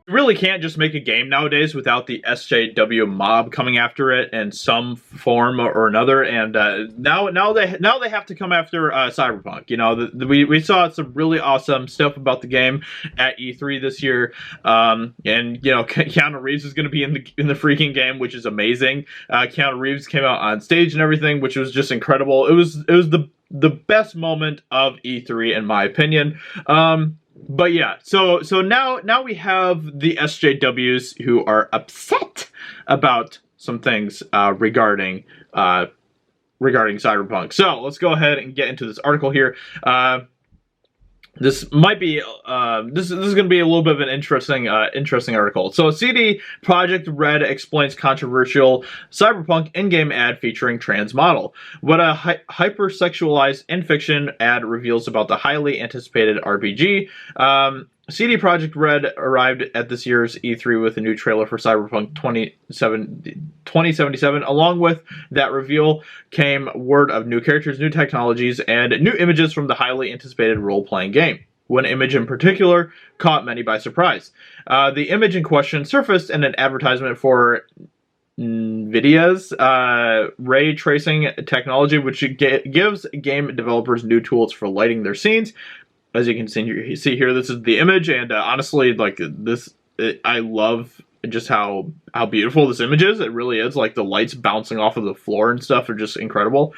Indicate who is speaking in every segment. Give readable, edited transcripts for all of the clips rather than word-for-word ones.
Speaker 1: You really can't just make a game nowadays without the SJW mob coming after it in some form or another. And now they have to come after Cyberpunk. You know, we saw some really awesome stuff about the game at E3 this year, and you know, Keanu Reeves is going to be in the freaking game, which is amazing. Keanu Reeves came out on stage and everything, which was just incredible. It was the best moment of E3 in my opinion. But yeah, so now we have the SJWs who are upset about some things regarding Cyberpunk. So let's go ahead and get into this article here. This might be this is going to be a little bit of an interesting article. So CD Projekt Red explains controversial Cyberpunk in-game ad featuring trans model. What a hypersexualized in-fiction ad reveals about the highly anticipated RPG. CD Projekt Red arrived at this year's E3 with a new trailer for Cyberpunk 2077. Along with that reveal came word of new characters, new technologies, and new images from the highly anticipated role-playing game. One image in particular caught many by surprise. The image in question surfaced in an advertisement for NVIDIA's ray tracing technology, which gives game developers new tools for lighting their scenes. As you can see here, this is the image, and honestly, like I love just how beautiful this image is. It really is. Like the lights bouncing off of the floor and stuff are just incredible.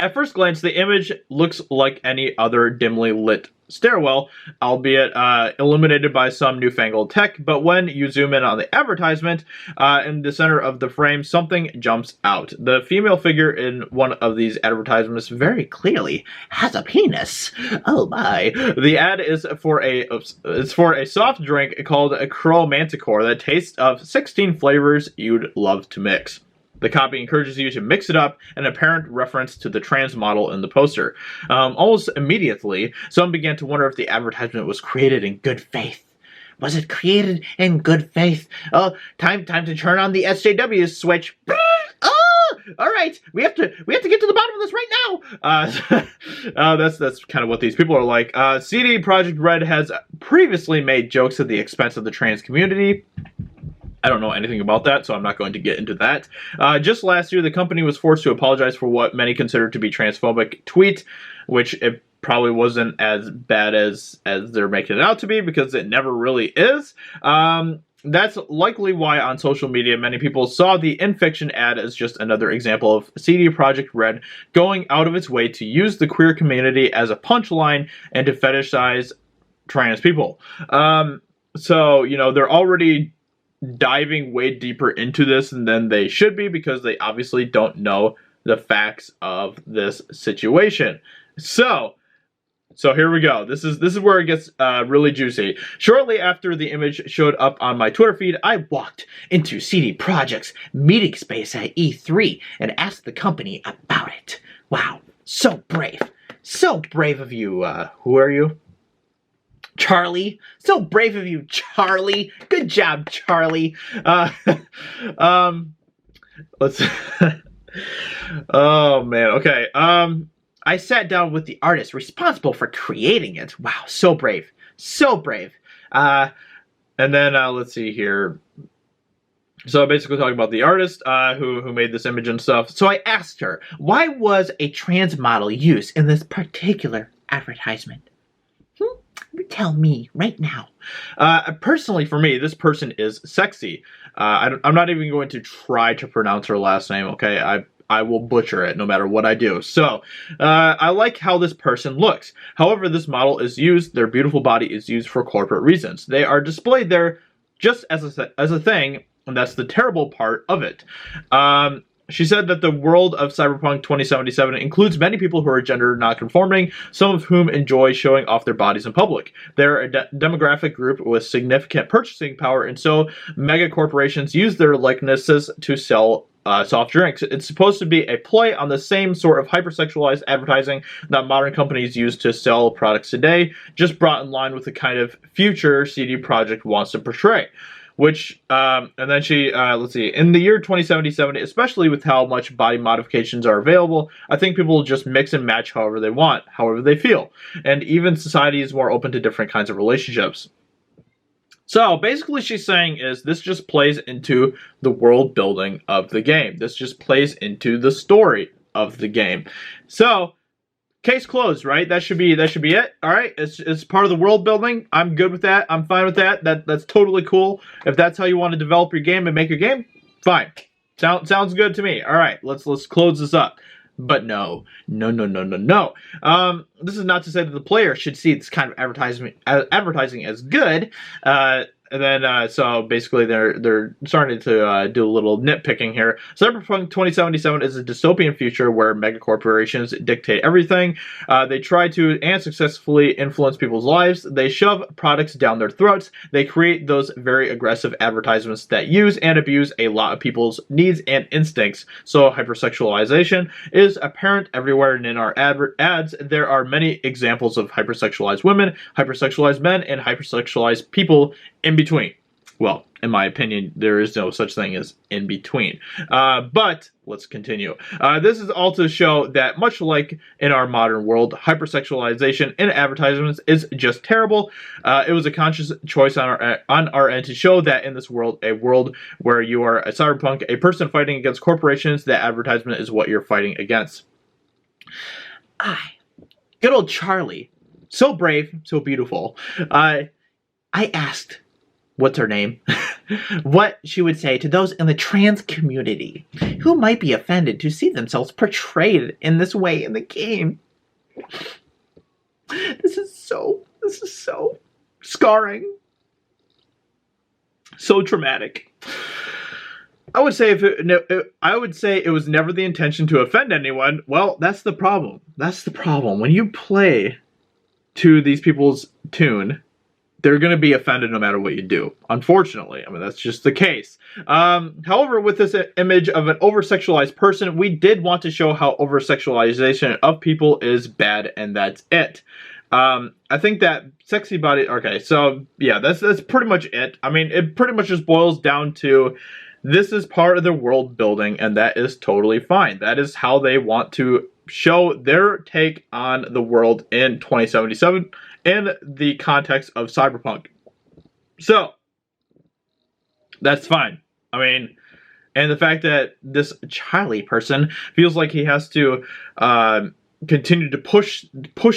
Speaker 1: At first glance, the image looks like any other dimly lit stairwell, albeit illuminated by some newfangled tech, but when you zoom in on the advertisement, in the center of the frame, something jumps out. The female figure in one of these advertisements very clearly has a penis. Oh my. The ad is for a soft drink called a Crow Manticore that tastes of 16 flavors you'd love to mix. The copy encourages you to mix it up, an apparent reference to the trans model in the poster. Almost immediately, some began to wonder if the advertisement was created in good faith. Was it created in good faith? Oh, time to turn on the SJWs switch. Oh, all right, we have to get to the bottom of this right now. That's kind of what these people are like. CD Projekt Red has previously made jokes at the expense of the trans community. I don't know anything about that, so I'm not going to get into that. Just last year, the company was forced to apologize for what many consider to be transphobic tweet, which it probably wasn't as bad as they're making it out to be, because it never really is. That's likely why on social media many people saw the in-fiction ad as just another example of CD Projekt Red going out of its way to use the queer community as a punchline and to fetishize trans people. So, you know, they're already diving way deeper into this than they should be, because they obviously don't know the facts of this situation. So here we go. This is where it gets really juicy. Shortly after the image showed up on my Twitter feed, I walked into CD Projekt's meeting space at E3 and asked the company about it. Wow, so brave. So brave of you. Who are you? Charlie. So brave of you, Charlie. Good job, Charlie. Let's oh man, okay. I sat down with the artist responsible for creating it. Wow, so brave. So brave. And then let's see here. So basically talking about the artist who made this image and stuff. So I asked her, why was a trans model used in this particular advertisement? You tell me right now. Personally, for me, this person is sexy. I'm not even going to try to pronounce her last name, okay? I will butcher it no matter what I do. So, I like how this person looks. However, this model is used, their beautiful body is used for corporate reasons. They are displayed there just as a thing, and that's the terrible part of it. She said that the world of Cyberpunk 2077 includes many people who are gender non-conforming, some of whom enjoy showing off their bodies in public. They're a demographic group with significant purchasing power, and so mega corporations use their likenesses to sell soft drinks. It's supposed to be a play on the same sort of hypersexualized advertising that modern companies use to sell products today, just brought in line with the kind of future CD Projekt wants to portray. Which, and then she, let's see, in the year 2077, especially with how much body modifications are available, I think people will just mix and match however they want, however they feel. And even society is more open to different kinds of relationships. So basically she's saying is this just plays into the world building of the game. This just plays into the story of the game. So case closed, right? That should be it. All right, it's part of the world building. I'm good with that. I'm fine with that. That's totally cool. If that's how you want to develop your game and make your game, fine. Sounds good to me. All right, let's close this up. But no. This is not to say that the player should see this kind of advertising as good. And then, so basically, they're starting to do a little nitpicking here. Cyberpunk 2077 is a dystopian future where megacorporations dictate everything. They try to and successfully influence people's lives. They shove products down their throats. They create those very aggressive advertisements that use and abuse a lot of people's needs and instincts. So hypersexualization is apparent everywhere, and in our ads, there are many examples of hypersexualized women, hypersexualized men, and hypersexualized people in between. Well, in my opinion, there is no such thing as in between. But let's continue. This is all to show that much like in our modern world, hypersexualization in advertisements is just terrible. It was a conscious choice on our end to show that in this world, a world where you are a cyberpunk, a person fighting against corporations, that advertisement is what you're fighting against. Good old Charlie, so brave, so beautiful. I asked, what's her name, what she would say to those in the trans community who might be offended to see themselves portrayed in this way in the game. This is so scarring, so traumatic. I would say it was never the intention to offend anyone. Well, that's the problem. That's the problem. When you play to these people's tune, they're going to be offended no matter what you do. Unfortunately, I mean, that's just the case. However, with this image of an over-sexualized person, we did want to show how over-sexualization of people is bad, and that's it. I think that sexy body... Okay, so, yeah, that's pretty much it. I mean, it pretty much just boils down to this is part of their world building, and that is totally fine. That is how they want to show their take on the world in 2077 in the context of Cyberpunk. So, that's fine. I mean, and the fact that this Charlie person feels like he has to continue to push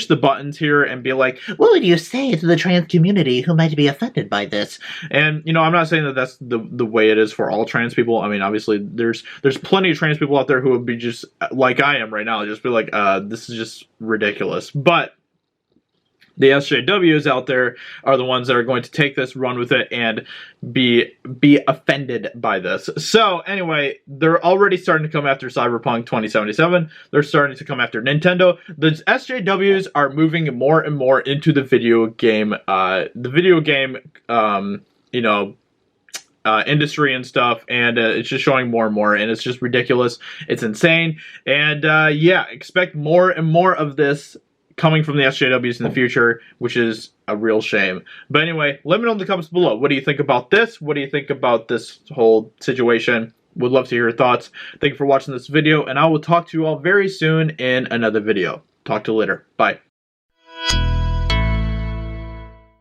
Speaker 1: the buttons here and be like, what would you say to the trans community who might be offended by this? And, you know, I'm not saying that that's the way it is for all trans people. I mean, obviously, there's plenty of trans people out there who would be just like I am right now, just be like, this is just ridiculous. But the SJWs out there are the ones that are going to take this, run with it, and be offended by this. So, anyway, they're already starting to come after Cyberpunk 2077. They're starting to come after Nintendo. The SJWs are moving more and more into the video game, industry and stuff, and it's just showing more and more, and it's just ridiculous. It's insane, and yeah, expect more and more of this coming from the SJWs in the future, which is a real shame. But anyway, let me know in the comments below. What do you think about this? What do you think about this whole situation? Would love to hear your thoughts. Thank you for watching this video, and I will talk to you all very soon in another video. Talk to you later. Bye.